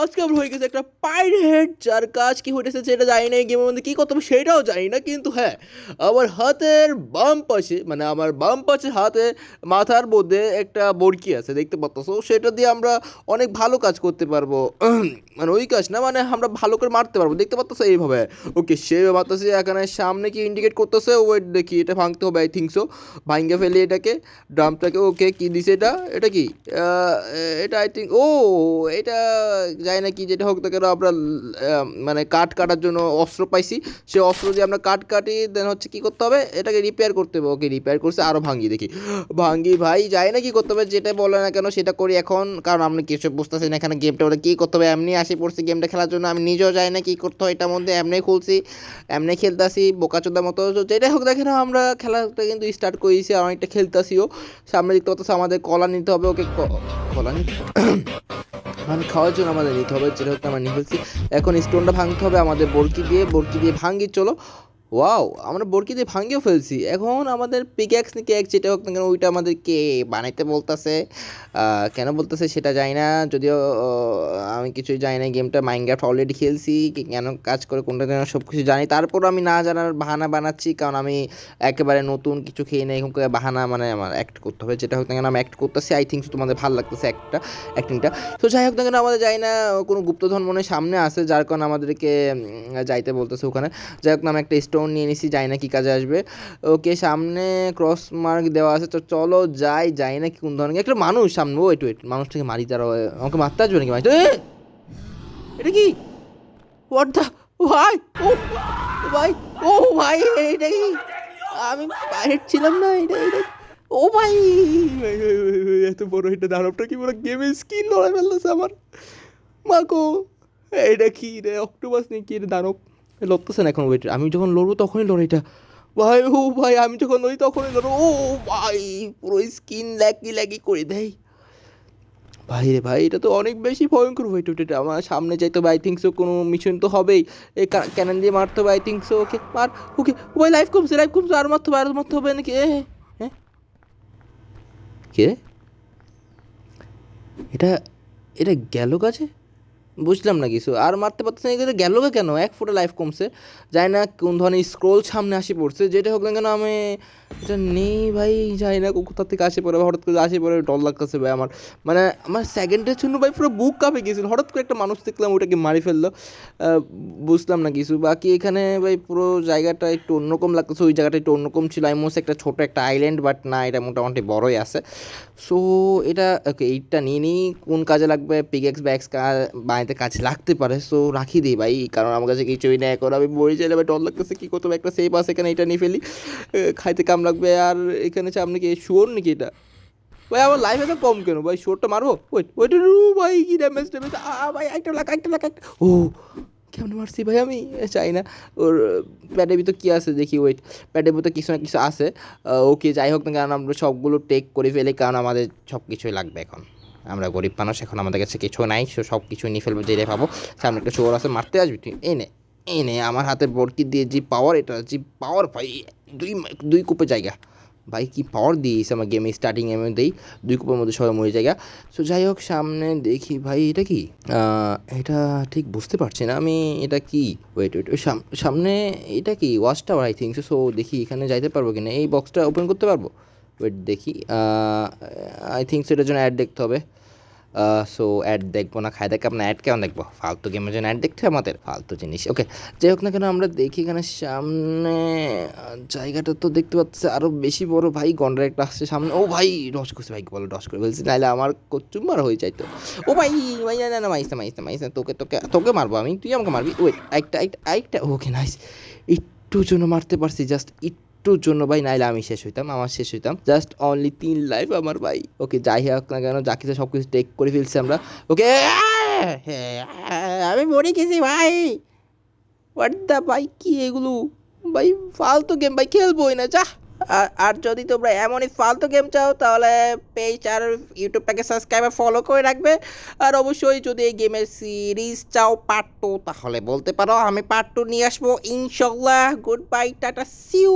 আজকে আমরা হয়ে গেছে একটা পাইরেট, যার কাজ কি হইতেছে সেটা জানি না, গেমের মধ্যে কি করতে হবে সেটাও জানি না, কিন্তু হ্যাঁ, আমার হাতের বাম পাশে, মানে আমার বাম পাশে হাতে মাথার মধ্যে একটা বরকি আছে দেখতে পাচ্ছ, সেটা দিয়ে আমরা অনেক ভালো কাজ করতে পারবো। মানে ওই কাজ না, মানে আমরা ভালো করে মারতে পারবো দেখতে পাচ্ছ এইভাবে। ওকে, সে মারতেছে এখানে, সামনে কি ইন্ডিকেট করতেছে, ওয়েট দেখি, এটা ভাঙতে হবে, আই থিঙ্ক সো। ভাঙ্গে ফেলি এটাকে, ড্রামটাকে। ওকে, কি দিছে এটা, এটা কি? আহ, এটা আই থিঙ্ক, ও এটা যায় না, কি যেটা হোক না কেন, আমরা মানে কাঠ কাটার জন্য অস্ত্র পাইছি। সে অস্ত্র দিয়ে আমরা কাঠ কাটি, দেন হচ্ছে কি করতে হবে, এটাকে রিপেয়ার করতে হবে। ওকে, রিপেয়ার করছে, আরও ভাঙি দেখি। ভাঙ্গি ভাই, যায় না, কি করতে হবে যেটা বলে না কেন সেটা করি এখন, কারণ আপনি কিছু বুঝতেছেন না এখানে গেমটা ওটা কী করতে হবে। এমনি আসি পড়ছি গেমটা খেলার জন্য, আমি নিজেও যাই না কী করতে হয় এটার মধ্যে, এমনি খুলছি, এমনি খেলতেছি বোকাচোদার মতো। তো যেটাই হোক দেখেন, আমরা খেলাটা কিন্তু স্টার্ট করেছি আর অনেকটা খেলতেছিও। সামনে দেখতে পাচ্ছি আমাদের কলা নিতে হবে। ওকে, কলা নিতে মানে খাওয়ার জন্য আমাদের নিতে হবে, যেটা হোক আমরা নিয়ে ফেলছি। এখন স্টোনটা ভাঙতে হবে আমাদের বরকি দিয়ে ভাঙি, চলো। ওয়াও, আমরা বরকি দিয়ে ভাঙিও ফেলছি। এখন আমাদের পিক্যাক্স নাকি এক যেটা হোক না কেন, ওইটা আমাদেরকে বানাইতে বলতেছে। কেন বলতেছে সেটা জানি না, যদিও আমি কিছুই জানি না। গেমটা মাইনক্রাফট অলরেডি খেলছি, কেন কাজ করে কোনটা কেন সব কিছু জানি, তারপর আমি না জানার বাহানা বানাচ্ছি, কারণ আমি একেবারে নতুন কিছু খেয়ে নেই। এখন বাহানা মানে আমার অ্যাক্ট করতে হবে, যেটা হোক না কেন আমি অ্যাক্ট করতেছি। আই থিঙ্ক তোমাদের ভালো লাগতেছে অ্যাক্টিংটা। তো যাই হোক না কেন, আমাদের যাই না, কোনো গুপ্তধন মনে হয় সামনে আসে, যার কারণে আমাদেরকে যাইতে বলতেছে ওখানে। যাই হোক না, আমি একটা স্টোন নিয়ে নিছি, যাই না কি কাজে আসবে। ওকে, সামনে ক্রস মার্ক দেওয়া আছে, তো চলো যাই না কি কোন ধরনের একটা মানুষ সামনে। ওয়েট, মানুষটাকে মারি, তারা আমাকে মারতে আসবে নাকি? ভাই এটা কি? হোয়াট দা, ভাই, ও ভাই, ও ভাই, এটা কি? আমি পাইরেট ছিলাম না, এটা ও ভাই, এত বড় এটা দানবটা কি বড় গেমের স্কিন লড়াই ফেলতেছে আমার মাকো। এটা কি রে, অক্টোপাস নাকি কি রে, দানব লড়তেছে না এখন। ওয়েট, আমি যখন লড়বো তখনই লড়ে এটা। ভাই, ও ভাই, আমি যখন লড়ি তখনই লড়ো। ও ভাই, পুরো স্কিন ল্যাগি করে দেয়। ভাই রে ভাই, এটা তো অনেক বেশি ভয়ঙ্কর। ওয়েট, এটা আমার সামনে যাইতে হবে, আই থিঙ্ক সো কোনো মিশন তো হবেই। এই ক্যানন দিয়ে মারতে হবে, আই থিঙ্ক সো। ওকে, মার। ওকে, ও ভাই, লাইফ কমছে, আর মারতে হবে নাকি? হ্যাঁ, কে এটা? এটা গেল কাছে, বুঝলাম না কিছু, আর মারতে পারতেছে না, এগুলো গেল কেন? এক ফুটে লাইফ কমছে, যাই না কোন ধরনের স্ক্রোল সামনে আসি পড়ছে, যেটা হোক না কেন আমি এটা নেই ভাই। যাই না কোথা থেকে আসে পড়ে, হঠাৎ করে আসে পড়ে, ডর লাগতেছে ভাই আমার। মানে আমার সেকেন্ডের জন্য ভাই পুরো বুক কাঁপে গেছিল, হঠাৎ করে একটা মানুষ দেখলাম ওটাকে মারি ফেললো। বুঝলাম না কিছু। বাকি এখানে ভাই পুরো জায়গাটা একটু অন্যরকম লাগতেছে, ওই জায়গাটা একটু অন্যরকম ছিল, অলমোস্ট একটা ছোটো একটা আইল্যান্ড, বাট না, এটা মোটামুটি বড়ই আছে। সো এটা ওকে, এইটা নিয়ে নিই, কোন কাজে লাগবে, পিকেক্স ব্যাগস বানাইতে কাজে লাগতে পারে, সো রাখি দিই ভাই, কারণ আমার কাছে কিছুই নেই এখন। আমি মরে চাইলে ভাই ডর লাগতেছে, কী করতে হবে, একটা সেফ আছে এখানে, এটা নিয়ে ফেলি, খাইতে কাম লাগবে। আর এখানে সামনে কি শুয়োর নাকি এটা? ভাই আমার লাইফ এত কম কেন ভাই, শুয়োরটা মারবো। ওইট ভাই, কি ড্যামেজ ভাই, একটা ও কেমন মারছি ভাই আমি, চাই না। ওর প্যাডের ভিতর কী আছে দেখি, ওয়েট, প্যাডের ভিতর কিছু না কিছু আছে। ওকে, যাই হোক না, কারণ আমরা সবগুলো টেক করে ফেলি, কারণ আমাদের সব কিছুই লাগবে এখন। আমরা গরিব মানুষ, এখন আমাদের কাছে কিছু নাই, সব কিছু নিয়ে ফেলবো যেটা পাবো। সামনে একটা চোর আছে, মারতে আসবি তুই, এনে আমার হাতে বরকি দিয়ে যে পাওয়ার, এটা যে পাওয়ার ভাই, দুই দুই কূপে জায়গা। ভাই কি পাওয়ার দিয়েছে আমার গেমে, স্টার্টিং এমনিতেই 2 কূপের মধ্যে সবাই মরে জায়গা। সো যাই হোক, সামনে দেখি ভাই, এটা কি? এটা ঠিক বুঝতে পারছি না আমি, এটা কি? ওয়েট, সামনে এটা কি? Watch tower I think so. দেখি এখানে যাইতে পারবো কিনা, এই বক্সটা ওপেন করতে পারবো? ওয়েট দেখি, আই থিঙ্ক সো এটার জন্য অ্যাড দেখতে হবে। সো অ্যাড দেখবো না, খাই দেখে আপনার অ্যাড কেমন দেখবো, ফালতু গেমের জন্য অ্যাড দেখতে আমাদের, ফালতু জিনিস। ওকে, যাই হোক না কেন, আমরা দেখি এখানে সামনে জায়গাটা তো দেখতে পাচ্ছি আরও বেশি বড় ভাই, গন্ডার একটা আসছে সামনে। ও ভাই, ডস করছে ভাই, বলো ডস করে ফেলছি, নাহলে আমার কচুম্বার হয়ে যাইতো। ও ভাই ভাই, না মাইস না, তোকে তোকে তোকে মারবো আমি, তুই আমাকে মারবি। ওয়েট, একটা ওকে, নাইস, একটুর জন্য মারতে পারছি, জাস্ট একটুর জন্য ভাই, নাইলে আমি শেষ হইতাম। জাস্ট অনলি 3 লাইফ আমার ভাই। ওকে, যাই হোক না কেন, যা কিছু সব কিছু টেক করে ফেলছি আমরা। ওকে, আমি মরে গেছি ভাই। হোয়াট দা ভাই, কি এগুলো ভাই? ফালতু গেম ভাই, খেলবোই না, যা। আর যদি তোমরা এমনই ফালতু গেম চাও, তাহলে পেজ আর ইউটিউবটাকে সাবস্ক্রাইব আর ফলো করে রাখবে। আর অবশ্যই যদি এই গেমের সিরিজ চাও পার্ট 2, তাহলে বলতে পারো, আমি পার্ট 2 নিয়ে আসবো ইনশাল্লাহ। Good bye, tata, see you.